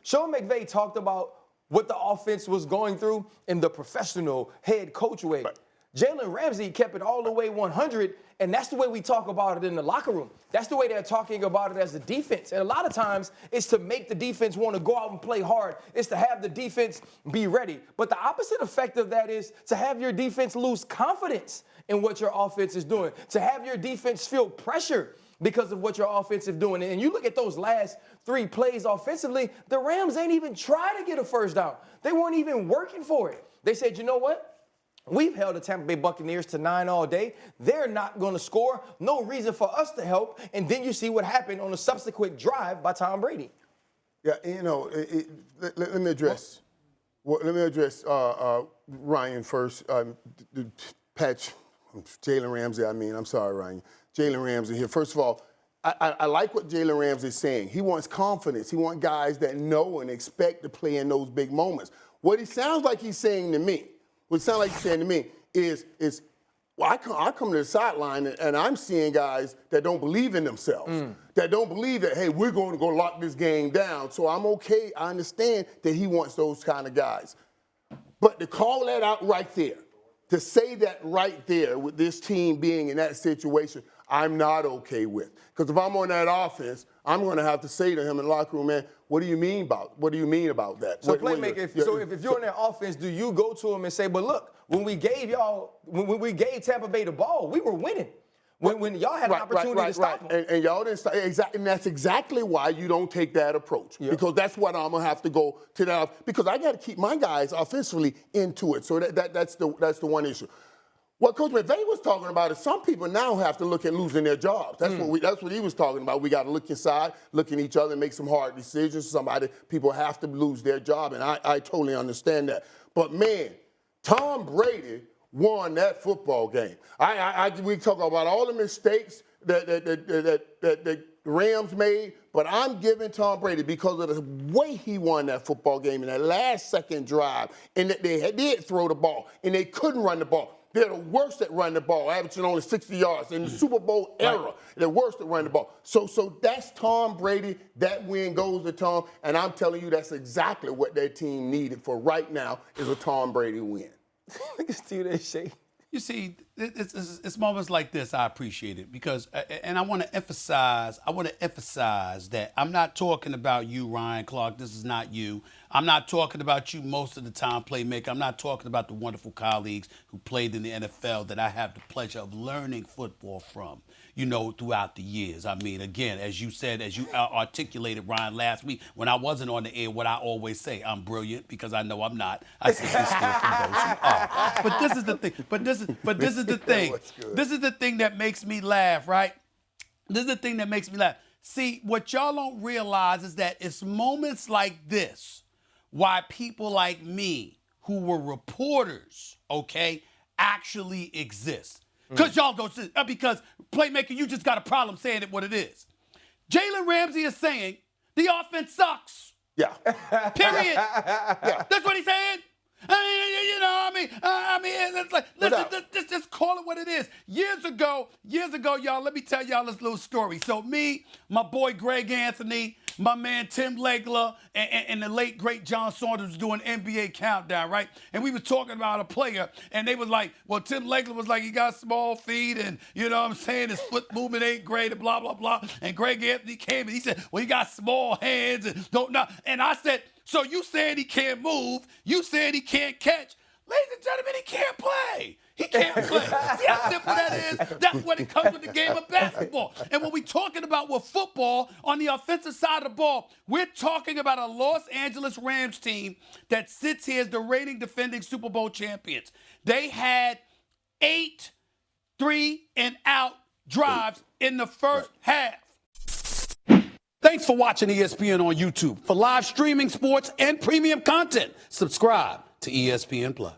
Sean McVay talked about what the offense was going through in the professional head coach way. Right. Jalen Ramsey kept it all the way 100, and that's the way we talk about it in the locker room. That's the way they're talking about it as a defense. And a lot of times, it's to make the defense want to go out and play hard. It's to have the defense be ready. But the opposite effect of that is to have your defense lose confidence in what your offense is doing, to have your defense feel pressure because of what your offense is doing. And you look at those last 3 plays offensively, the Rams ain't even try to get a first down. They weren't even working for it. They said, you know what? We've held the Tampa Bay Buccaneers to 9 all day. They're not going to score. No reason for us to help. And then you see what happened on a subsequent drive by Tom Brady. Yeah, let me address Ryan first. Jalen Ramsey, I'm sorry, Ryan. Jalen Ramsey here. First of all, I like what Jalen Ramsey is saying. He wants confidence. He wants guys that know and expect to play in those big moments. What he sounds like he's saying to me, is well, I come to the sideline and I'm seeing guys that don't believe in themselves, that don't believe that, hey, we're going to go lock this game down. So I'm okay. I understand that he wants those kind of guys. But to call that out right there, to say that right there with this team being in that situation, I'm not okay with. Because if I'm on that offense, I'm going to have to say to him in the locker room, man, what do you mean about that? So, playmaker, if you're in that offense, do you go to him and say, but look, when we gave Tampa Bay the ball, we were winning. When y'all had an opportunity to stop them. And y'all didn't stop. And that's exactly why you don't take that approach. Yep. Because that's what I'm going to have to go to that. Because I got to keep my guys offensively into it. So that's the one issue. What Coach McVay was talking about is some people now have to look at losing their jobs. That's what he was talking about. We got to look inside, look at each other, and make some hard decisions. People have to lose their job, and I totally understand that. But man, Tom Brady won that football game. We talk about all the mistakes that the Rams made, but I'm giving Tom Brady because of the way he won that football game in that last second drive, and that they did throw the ball, and they couldn't run the ball. They're the worst at running the ball, averaging only 60 yards. In the Super Bowl era, they're worst at running the ball. So that's Tom Brady. That win goes to Tom, and I'm telling you that's exactly what their team needed for right now is a Tom Brady win. Look at Steve that shake. You see, it's moments like this I appreciate it because, and I want to emphasize that I'm not talking about you, Ryan Clark. This is not you. I'm not talking about you most of the time, playmaker. I'm not talking about the wonderful colleagues who played in the NFL that I have the pleasure of learning football from, throughout the years. I mean, again, as you said, as you articulated, Ryan, last week, when I wasn't on the air, what I always say, I'm brilliant because I know I'm not. I simply steal from those who are. But this is the thing. This is the thing. This is the thing that makes me laugh, right? This is the thing that makes me laugh. See, what y'all don't realize is that it's moments like this why people like me, who were reporters, actually exist. Because y'all don't, because playmaker, you just got a problem saying it what it is. Jalen Ramsey is saying the offense sucks. Yeah. Period. Yeah. That's what he's saying. It's like, listen, just call it what it is. Years ago, y'all, let me tell y'all this little story. So me, my boy Greg Anthony, my man Tim Legler, and the late, great John Saunders was doing NBA Countdown, right? And we were talking about a player, and they was like, well, Tim Legler was like, he got small feet, and his foot movement ain't great, and blah, blah, blah. And Greg Anthony came, and he said, well, he got small hands, and don't know. And I said, so you saying he can't move, you saying he can't catch. Ladies and gentlemen, he can't play. He can't play. See how simple that is? That's what it comes with the game of basketball. And when we're talking about with football, on the offensive side of the ball, we're talking about a Los Angeles Rams team that sits here as the reigning defending Super Bowl champions. They had 8 3-and-out drives in the first half. Thanks for watching ESPN on YouTube. For live streaming sports and premium content, subscribe to ESPN+.